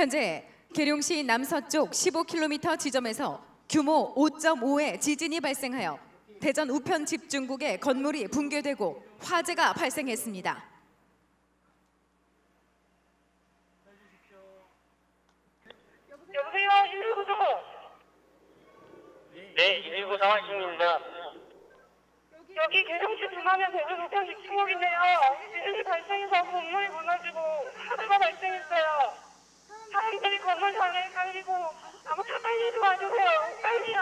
현재 계룡시 남서쪽 15km 지점에서 규모 5.5의 지진이 발생하여 대전 우편 집중국의 건물이 붕괴되고 화재가 발생했습니다. 여보세요, 119죠? 네, 119 상황실입니다. 여기 계룡시 중하면 대전 우편 집중국인데요. 지진이 발생해서 건물이 무너지고 화재가 발생했어요. 사람들이 건물상에 깔리고 아무튼 빨리 좀 와주세요. 빨리요.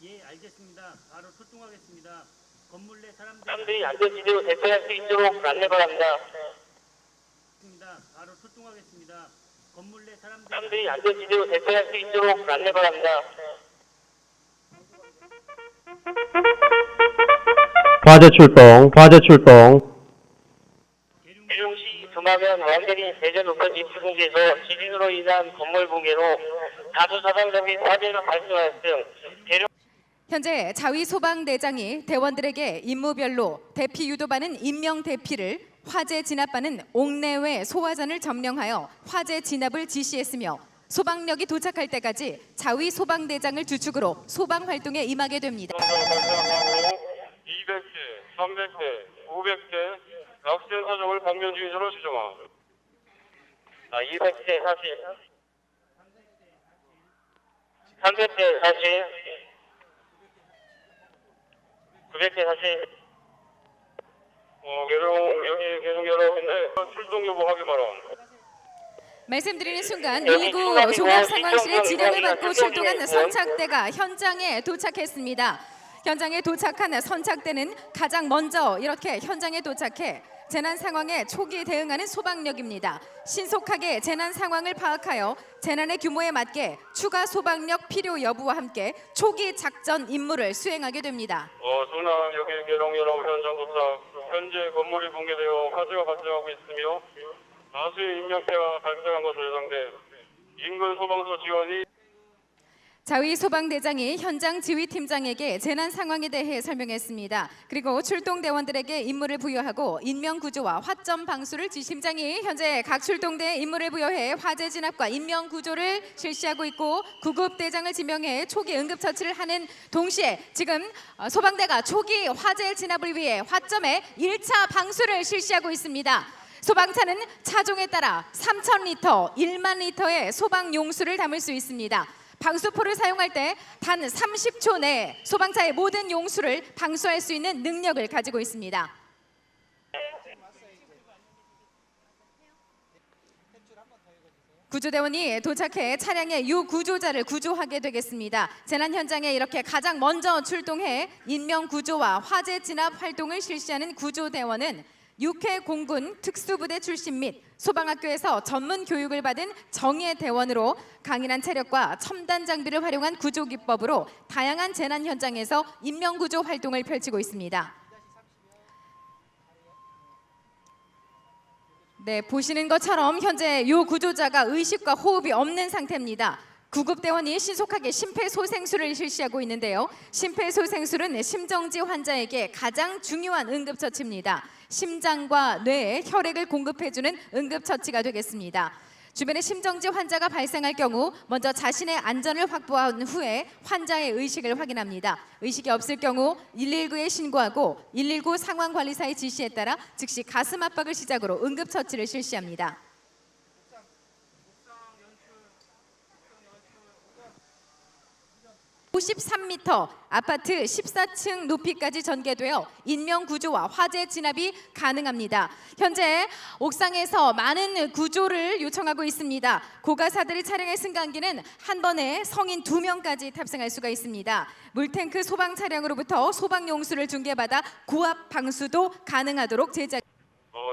예, 알겠습니다. 바로 출동하겠습니다. 건물 내 사람들이 안전지대로 대피할 수 있도록 안내 바랍니다. 바로 출동하겠습니다. 건물 내 사람들이 안전지대로 대피할 수 있도록 안내 바랍니다. 화재 출동. 계룡시 금화면 왕대리 대전 우편 집중국에서 지진으로 인한 건물 붕괴로 다수 사상적인 화재가 발생하였음. 현재 자위소방대장이 대원들에게 임무별로 대피 유도반은 임명 대피를, 화재 진압반은 옥내외 소화전을 점령하여 화재 진압을 지시했으며 소방력이 도착할 때까지 자위소방대장을 주축으로 소방 활동에 임하게 됩니다. 200대, 300대, 500대 락센 사정을 방면 주의자로 지정함. 200대 사실, 300대 사실, 900대 사실. 계속 여러분들 출동 여부 확인 바람. 말씀드리는 순간 119 종합상황실의 지령을 받고 출동한 선착대가 현장에 도착했습니다. 현장에 도착한 선착대는 가장 먼저 이렇게 현장에 도착해 재난 상황에 초기 대응하는 소방력입니다. 신속하게 재난 상황을 파악하여 재난의 규모에 맞게 추가 소방력 필요 여부와 함께 초기 작전 임무를 수행하게 됩니다. 순암 여기 계룡 여러분 현장 도착. 현재 건물이 붕괴되어 화재가 발생하고 있으며 다수의 인명피해가 발생한 것으로 예상돼 인근 소방서 지원이 자위소방대장이 현장 지휘팀장에게 재난 상황에 대해 설명했습니다. 그리고 출동대원들에게 임무를 부여하고 인명구조와 화점 방수를 팀장이 현재 각 출동대에 임무를 부여해 화재 진압과 인명구조를 실시하고 있고 구급대장을 지명해 초기 응급처치를 하는 동시에 지금 소방대가 초기 화재 진압을 위해 화점에 1차 방수를 실시하고 있습니다. 소방차는 차종에 따라 3,000리터, 1만 리터의 소방용수를 담을 수 있습니다. 방수포를 사용할 때 단 30초 내에 소방차의 모든 용수를 방수할 수 있는 능력을 가지고 있습니다. 구조대원이 도착해 차량의 유구조자를 구조하게 되겠습니다. 재난 현장에 이렇게 가장 먼저 출동해 인명구조와 화재 진압 활동을 실시하는 구조대원은 6회 공군 특수부대 출신 및 소방학교에서 전문 교육을 받은 정예 대원으로 강인한 체력과 첨단 장비를 활용한 구조 기법으로 다양한 재난 현장에서 인명구조 활동을 펼치고 있습니다. 네, 보시는 것처럼 현재 이 구조자가 의식과 호흡이 없는 상태입니다. 구급대원이 신속하게 심폐소생술을 실시하고 있는데요. 심폐소생술은 심정지 환자에게 가장 중요한 응급처치입니다. 심장과 뇌에 혈액을 공급해주는 응급처치가 되겠습니다. 주변에 심정지 환자가 발생할 경우 먼저 자신의 안전을 확보한 후에 환자의 의식을 확인합니다. 의식이 없을 경우 119에 신고하고 119 상황관리사의 지시에 따라 즉시 가슴 압박을 시작으로 응급처치를 실시합니다. 53m 아파트 14층 높이까지 전개되어 인명구조와 화재 진압이 가능합니다. 현재 옥상에서 많은 구조를 요청하고 있습니다. 고가사들이 차량에 승강기는 한 번에 성인 2명까지 탑승할 수가 있습니다. 물탱크 소방 차량으로부터 소방용수를 중개받아 고압 방수도 가능하도록 제작.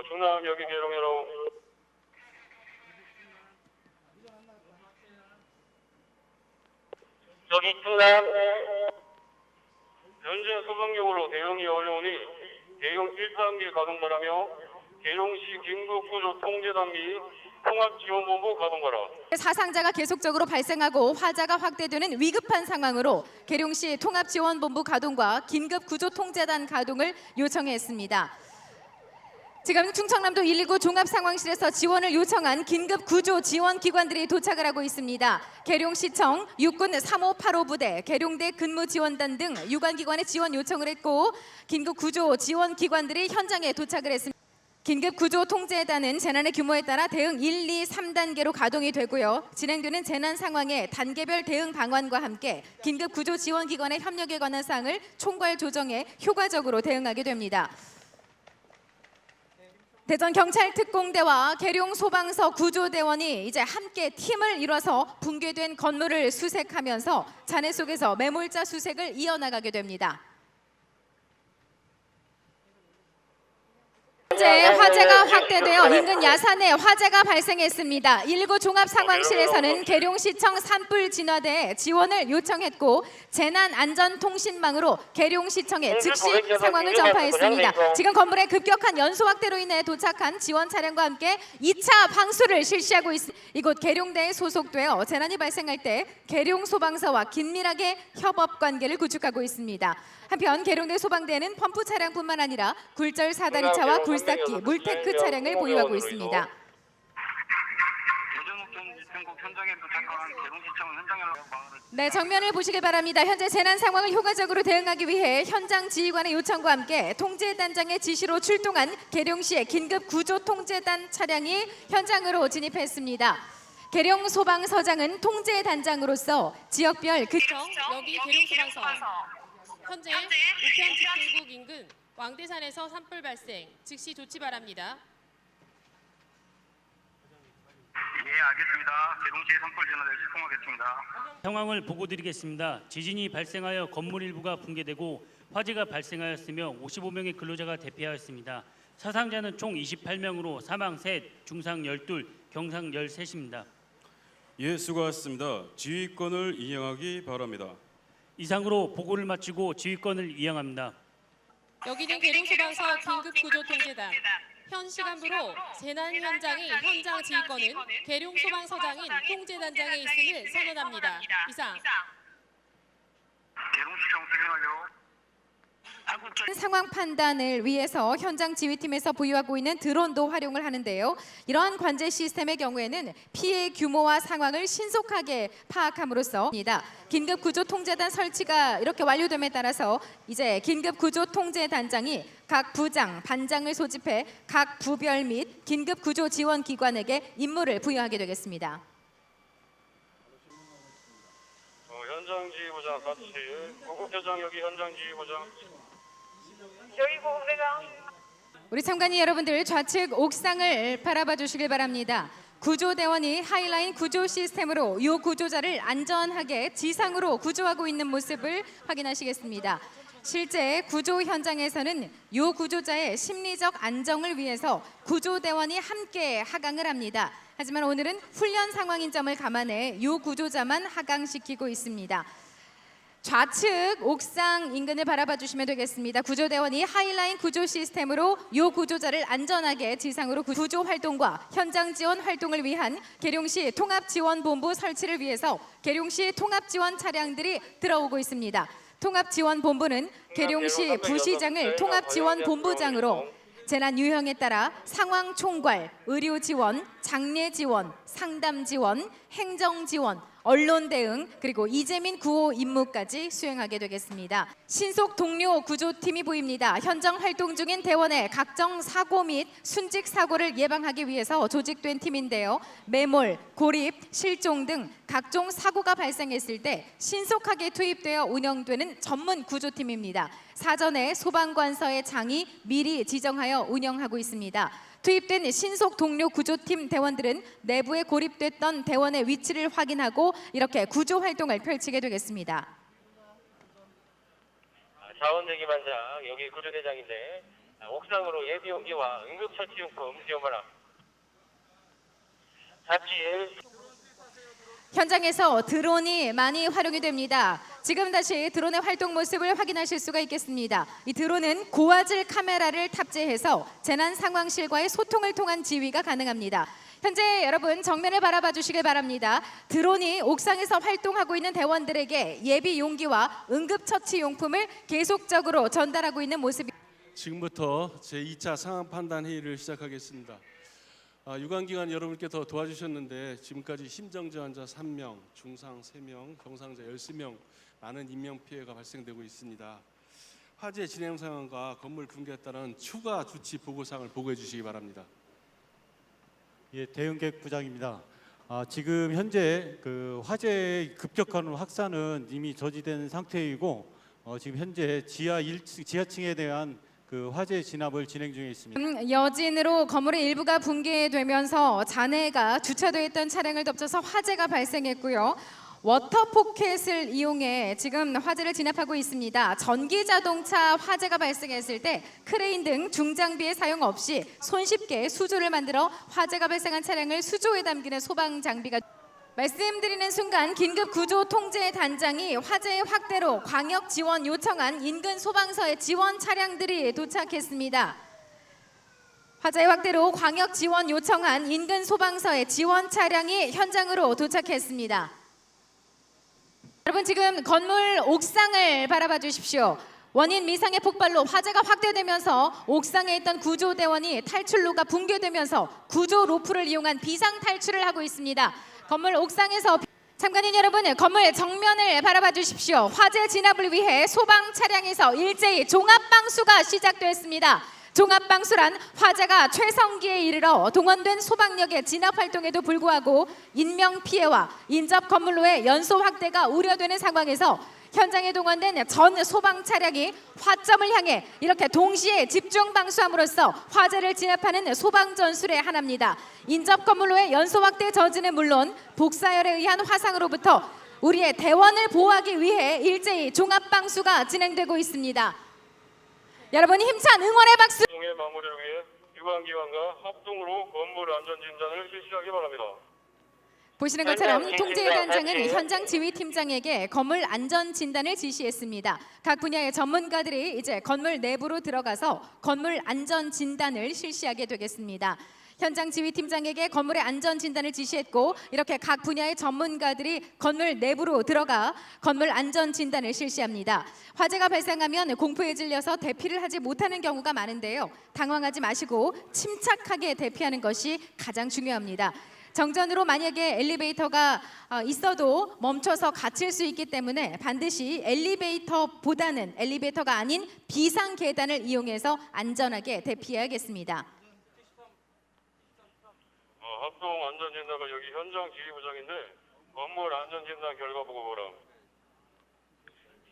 중남 여기 계룡 여러분. 여기 충남 현재 소방력으로 대응이 어려우니 대응 1단계 가동 바라며 계룡시 긴급구조통제단기 통합지원본부 가동 바라. 사상자가 계속적으로 발생하고 화재가 확대되는 위급한 상황으로 계룡시 통합지원본부 가동과 긴급구조통제단 가동을 요청했습니다. 지금 충청남도 119 종합상황실에서 지원을 요청한 긴급 구조 지원 기관들이 도착을 하고 있습니다. 계룡시청 육군 3585 부대, 계룡대 근무지원단 등 유관기관에 지원 요청을 했고 긴급 구조 지원 기관들이 현장에 도착을 했습니다. 긴급 구조 통제단은 재난의 규모에 따라 대응 1, 2, 3단계로 가동이 되고요. 진행되는 재난 상황에 단계별 대응 방안과 함께 긴급 구조 지원 기관의 협력에 관한 사항을 총괄 조정해 효과적으로 대응하게 됩니다. 대전 경찰특공대와 계룡 소방서 구조대원이 이제 함께 팀을 이뤄서 붕괴된 건물을 수색하면서 잔해 속에서 매몰자 수색을 이어나가게 됩니다. 현재 화재가 확대되어 인근 야산에 화재가 발생했습니다. 119 종합상황실에서는 계룡시청 산불 진화대에 지원을 요청했고 재난안전통신망으로 계룡시청에 즉시 상황을 전파했습니다. 지금 건물의 급격한 연소 확대로 인해 도착한 지원 차량과 함께 2차 방수를 실시하고 있습니다. 이곳 계룡대에 소속되어 재난이 발생할 때 계룡 소방서와 긴밀하게 협업 관계를 구축하고 있습니다. 한편 계룡대 소방대는 펌프 차량뿐만 아니라 굴절 사다리차와 굴삭기, 물테크 차량을 보유하고 있습니다. 네, 정면을 보시길 바랍니다. 현재 재난 상황을 효과적으로 대응하기 위해 현장 지휘관의 요청과 함께 통제단장의 지시로 출동한 계룡시의 긴급 구조 통제단 차량이 현장으로 진입했습니다. 계룡 소방서장은 통제단장으로서 지역별 여기 계룡소방서. 현재 우편 집중국 인근 왕대산에서 산불 발생. 즉시 조치 바랍니다. 예, 알겠습니다. 계룡시의 산불 진화대에 출동하겠습니다. 상황을 보고드리겠습니다. 지진이 발생하여 건물 일부가 붕괴되고 화재가 발생하였으며 55명의 근로자가 대피하였습니다. 사상자는 총 28명으로 사망 3, 중상 12, 경상 13입니다. 예, 수고하셨습니다. 지휘권을 이행하기 바랍니다. 이상으로 보고를 마치고 지휘권을 이행합니다. 여기는 계룡소방서 긴급구조통제단. 현 시간부로 재난 현장의 현장 지휘권은 계룡소방서장인 통제단장에 있음을 선언합니다. 이상. 계룡시청 수신 완료. 상황 판단을 위해서 현장 지휘팀에서 보유하고 있는 드론도 활용을 하는데요. 이러한 관제 시스템의 경우에는 피해 규모와 상황을 신속하게 파악함으로써 긴급 구조 통제단 설치가 이렇게 완료됨에 따라서 이제 긴급 구조 통제단장이 각 부장, 반장을 소집해 각 부별 및 긴급 구조 지원 기관에게 임무를 부여하게 되겠습니다. 현장 지휘부장 같이 구급대장 여기 현장 지휘부장. 여기 고부대장. 우리 참관인 여러분들 좌측 옥상을 바라봐 주시길 바랍니다. 구조대원이 하이라인 구조 시스템으로 이 구조자를 안전하게 지상으로 구조하고 있는 모습을 확인하시겠습니다. 실제 구조 현장에서는 이 구조자의 심리적 안정을 위해서 구조대원이 함께 하강을 합니다. 하지만 오늘은 훈련 상황인 점을 감안해 이 구조자만 하강시키고 있습니다. 좌측 옥상 인근을 바라봐 주시면 되겠습니다. 구조대원이 하이라인 구조 시스템으로 이 구조자를 안전하게 지상으로 구조 활동과 현장 지원 활동을 위한 계룡시 통합지원본부 설치를 위해서 계룡시 통합지원 차량들이 들어오고 있습니다. 통합지원본부는 계룡시 부시장을 통합지원본부장으로 재난 유형에 따라 상황 총괄, 의료 지원, 장례 지원, 상담 지원, 행정 지원, 언론 대응 그리고 이재민 구호 임무까지 수행하게 되겠습니다. 신속 동료 구조팀이 보입니다. 현장 활동 중인 대원의 각종 사고 및 순직 사고를 예방하기 위해서 조직된 팀인데요. 매몰, 고립, 실종 등 각종 사고가 발생했을 때 신속하게 투입되어 운영되는 전문 구조팀입니다. 사전에 소방관서의 장이 미리 지정하여 운영하고 있습니다. 투입된 신속 동료 구조팀 대원들은 내부에 고립됐던 대원의 위치를 확인하고 이렇게 구조 활동을 펼치게 되겠습니다. 자원대기반장 여기 구조대장인데 옥상으로 예비용기와 응급처치용품 지원하라. 자취 현장에서 드론이 많이 활용이 됩니다. 지금 다시 드론의 활동 모습을 확인하실 수가 있겠습니다. 이 드론은 고화질 카메라를 탑재해서 재난 상황실과의 소통을 통한 지휘가 가능합니다. 현재 여러분 정면을 바라봐 주시길 바랍니다. 드론이 옥상에서 활동하고 있는 대원들에게 예비 용기와 응급처치 용품을 계속적으로 전달하고 있는 모습입니다. 지금부터 제2차 상황 판단 회의를 시작하겠습니다. 유관기관 여러분께 더 도와주셨는데 지금까지 심정저하자 3명, 중상 3명, 경상자 13명 많은 인명피해가 발생되고 있습니다. 화재 진행 상황과 건물 붕괴에 따른 추가 조치 보고사항을 보고해 주시기 바랍니다. 예, 대응객 부장입니다. 지금 현재 그 화재의 급격한 확산은 이미 저지된 상태이고 지금 현재 지하층에 대한 그 화재 진압을 진행 중에 있습니다. 여진으로 건물의 일부가 붕괴되면서 잔해가 주차되어 있던 차량을 덮쳐서 화재가 발생했고요. 워터포켓을 이용해 지금 화재를 진압하고 있습니다. 전기 자동차 화재가 발생했을 때 크레인 등 중장비의 사용 없이 손쉽게 수조를 만들어 화재가 발생한 차량을 수조에 담기는 소방 장비가 말씀드리는 순간 긴급 구조 통제 단장이 화재의 확대로 광역 지원 요청한 인근 소방서의 지원 차량들이 도착했습니다. 화재의 확대로 광역 지원 요청한 인근 소방서의 지원 차량이 현장으로 도착했습니다. 여러분 지금 건물 옥상을 바라봐 주십시오. 원인 미상의 폭발로 화재가 확대되면서 옥상에 있던 구조대원이 탈출로가 붕괴되면서 구조 로프를 이용한 비상 탈출을 하고 있습니다. 건물 옥상에서 참관인 여러분 건물 정면을 바라봐 주십시오. 화재 진압을 위해 소방 차량에서 일제히 종합방수가 시작됐습니다. 종합방수란 화재가 최성기에 이르러 동원된 소방력의 진압 활동에도 불구하고 인명피해와 인접 건물로의 연소 확대가 우려되는 상황에서 현장에 동원된 전 소방 차량이 화점을 향해 이렇게 동시에 집중 방수함으로써 화재를 진압하는 소방 전술의 하나입니다. 인접 건물로의 연소 확대 저지는 물론 복사열에 의한 화상으로부터 우리의 대원을 보호하기 위해 일제히 종합 방수가 진행되고 있습니다. 여러분 힘찬 응원의 박수. 동의 마무리를 위해 유관기관과 합동으로 건물 안전 진단을 실시하기 바랍니다. 보시는 것처럼 통제 단장은 현장 지휘 팀장에게 건물 안전 진단을 지시했습니다. 각 분야의 전문가들이 이제 건물 내부로 들어가서 건물 안전 진단을 실시하게 되겠습니다. 현장 지휘 팀장에게 건물의 안전 진단을 지시했고 이렇게 각 분야의 전문가들이 건물 내부로 들어가 건물 안전 진단을 실시합니다. 화재가 발생하면 공포에 질려서 대피를 하지 못하는 경우가 많은데요. 당황하지 마시고 침착하게 대피하는 것이 가장 중요합니다. 정전으로 만약에 엘리베이터가 있어도 멈춰서 갇힐 수 있기 때문에 반드시 엘리베이터가 아닌 비상 계단을 이용해서 안전하게 대피해야겠습니다. 합동 안전진단과 여기 현장 지휘부장인데 건물 안전진단 결과 보고 보라.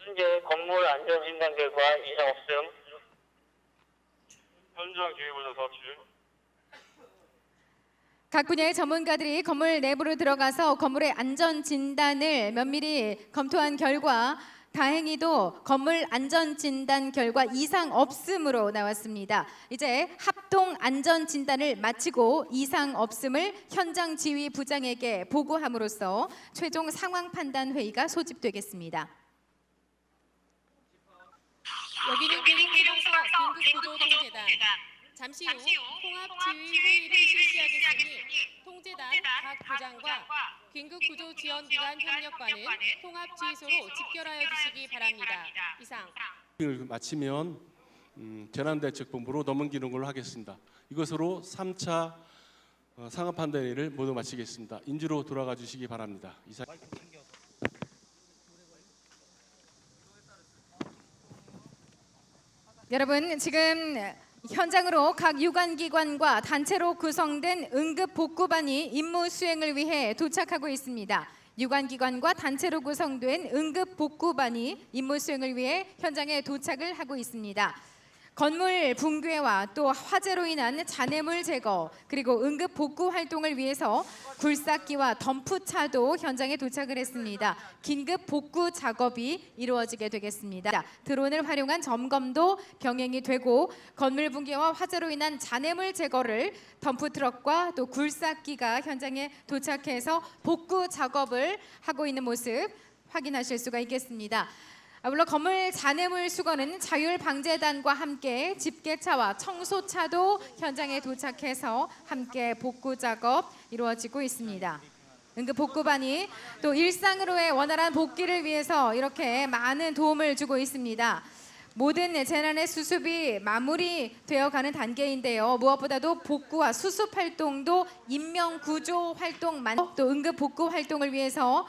현재 건물 안전진단 결과 이상 없음. 현장 지휘부장 사실. 각 분야의 전문가들이 건물 내부로 들어가서 건물의 안전 진단을 면밀히 검토한 결과 다행히도 건물 안전 진단 결과 이상 없음으로 나왔습니다. 이제 합동 안전 진단을 마치고 이상 없음을 현장 지휘 부장에게 보고함으로써 최종 상황 판단 회의가 소집되겠습니다. 여기는 대동소방서 긴급구조통제단. 잠시 후 통합지휘회의를 실시하겠으니 통제단 각 부장과 긴급구조지원기관 협력과는 통합지휘소로 집결하여 주시기 바랍니다. 이상. 마치면 재난대책본부로 넘기는 걸로 하겠습니다. 이것으로 3차 상황 판단 회의를 모두 마치겠습니다. 인지로 돌아가 주시기 바랍니다. 이상. 여러분 지금 현장으로 각 유관기관과 단체로 구성된 응급복구반이 임무 수행을 위해 도착하고 있습니다. 유관기관과 단체로 구성된 응급복구반이 임무 수행을 위해 현장에 도착을 하고 있습니다. 건물 붕괴와 또 화재로 인한 잔해물 제거 그리고 응급 복구 활동을 위해서 굴삭기와 덤프차도 현장에 도착을 했습니다. 긴급 복구 작업이 이루어지게 되겠습니다. 드론을 활용한 점검도 병행이 되고 건물 붕괴와 화재로 인한 잔해물 제거를 덤프트럭과 또 굴삭기가 현장에 도착해서 복구 작업을 하고 있는 모습 확인하실 수가 있겠습니다. 물론 건물 잔해물 수거는 자율방재단과 함께 집게차와 청소차도 현장에 도착해서 함께 복구 작업 이루어지고 있습니다. 응급복구반이 또 일상으로의 원활한 복귀를 위해서 이렇게 많은 도움을 주고 있습니다. 모든 재난의 수습이 마무리되어 가는 단계인데요. 무엇보다도 복구와 수습 활동도 인명 구조 활동만, 또 응급 복구 활동을 위해서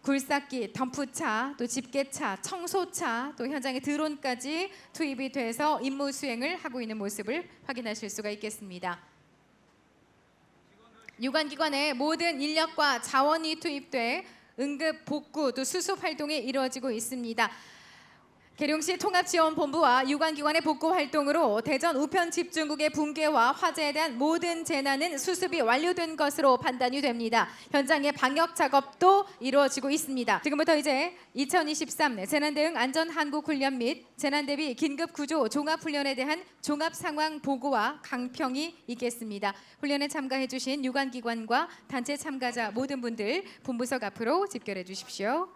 굴삭기, 덤프차, 또 집게차, 청소차, 또 현장에 드론까지 투입이 돼서 임무 수행을 하고 있는 모습을 확인하실 수가 있겠습니다. 유관기관의 모든 인력과 자원이 투입돼 응급 복구 또 수습 활동이 이루어지고 있습니다. 계룡시 통합지원본부와 유관기관의 복구 활동으로 대전 우편 집중국의 붕괴와 화재에 대한 모든 재난은 수습이 완료된 것으로 판단이 됩니다. 현장의 방역 작업도 이루어지고 있습니다. 지금부터 이제 2023 재난대응 안전한국훈련 및 재난대비 긴급구조 종합훈련에 대한 종합상황 보고와 강평이 있겠습니다. 훈련에 참가해 주신 유관기관과 단체 참가자 모든 분들 본부석 앞으로 집결해 주십시오.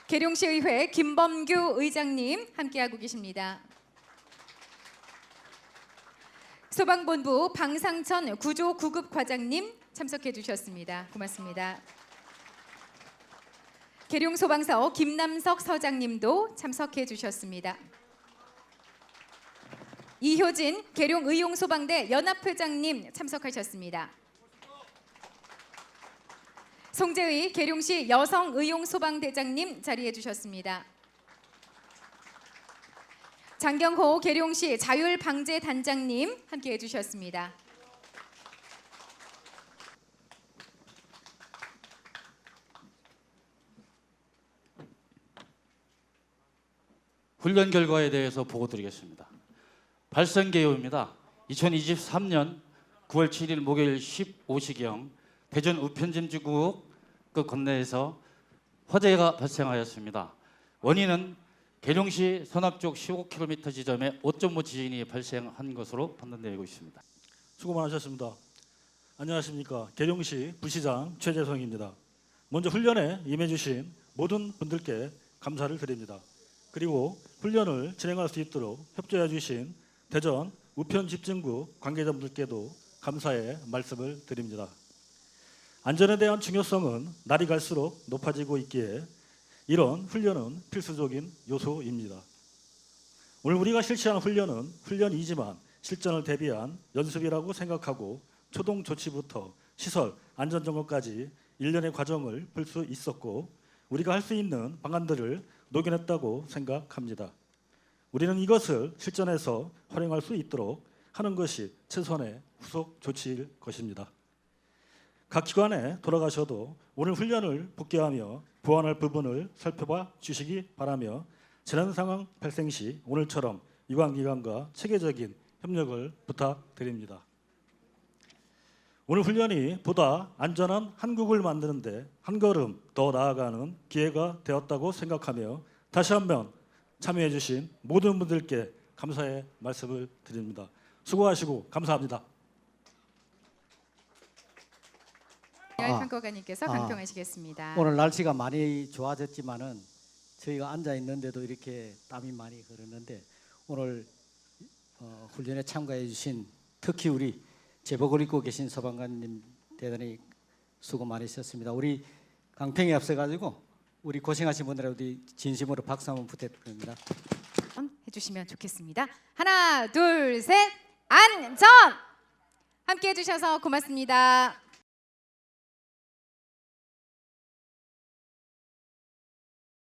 계룡시의회 김범규 의장님 함께하고 계십니다. 소방본부 방상천 구조구급과장님 참석해 주셨습니다. 고맙습니다. 계룡소방서 김남석 서장님도 참석해 주셨습니다. 이효진 계룡의용소방대 연합회장님 참석하셨습니다. 송재의 계룡시 여성의용소방대장님 자리해 주셨습니다. 장경호 계룡시 자율방재단장님 함께해 주셨습니다. 훈련 결과에 대해서 보고드리겠습니다. 발생 개요입니다. 2023년 9월 7일 목요일 15시경 대전 우편짐지구역 그 건너에서 화재가 발생하였습니다. 원인은 계룡시 서남쪽 15km 지점에 5.5 지진이 발생한 것으로 판단되고 있습니다. 수고 많으셨습니다. 안녕하십니까. 계룡시 부시장 최재성입니다. 먼저 훈련에 임해주신 모든 분들께 감사를 드립니다. 그리고 훈련을 진행할 수 있도록 협조해 주신 대전 우편집중국 관계자분들께도 감사의 말씀을 드립니다. 안전에 대한 중요성은 날이 갈수록 높아지고 있기에 이런 훈련은 필수적인 요소입니다. 오늘 우리가 실시하는 훈련은 훈련이지만 실전을 대비한 연습이라고 생각하고 초동 조치부터 시설 안전점검까지 일련의 과정을 볼 수 있었고 우리가 할 수 있는 방안들을 녹여냈다고 생각합니다. 우리는 이것을 실전에서 활용할 수 있도록 하는 것이 최선의 후속 조치일 것입니다. 각 기관에 돌아가셔도 오늘 훈련을 복귀하며 보완할 부분을 살펴봐 주시기 바라며 재난 상황 발생 시 오늘처럼 유관기관과 체계적인 협력을 부탁드립니다. 오늘 훈련이 보다 안전한 한국을 만드는데 한 걸음 더 나아가는 기회가 되었다고 생각하며 다시 한번 참여해 주신 모든 분들께 감사의 말씀을 드립니다. 수고하시고 감사합니다. 평가관님께서 강평하시겠습니다. 오늘 날씨가 많이 좋아졌지만은 저희가 앉아 있는데도 이렇게 땀이 많이 흐르는데 오늘 훈련에 참가해 주신 특히 우리 제복을 입고 계신 소방관님 대단히 수고 많으셨습니다. 우리 강평에 앞서 가지고 우리 고생하신 분들에게 진심으로 박수 한번 부탁드립니다. 해주시면 좋겠습니다. 하나, 둘, 셋, 안전! 함께해 주셔서 고맙습니다.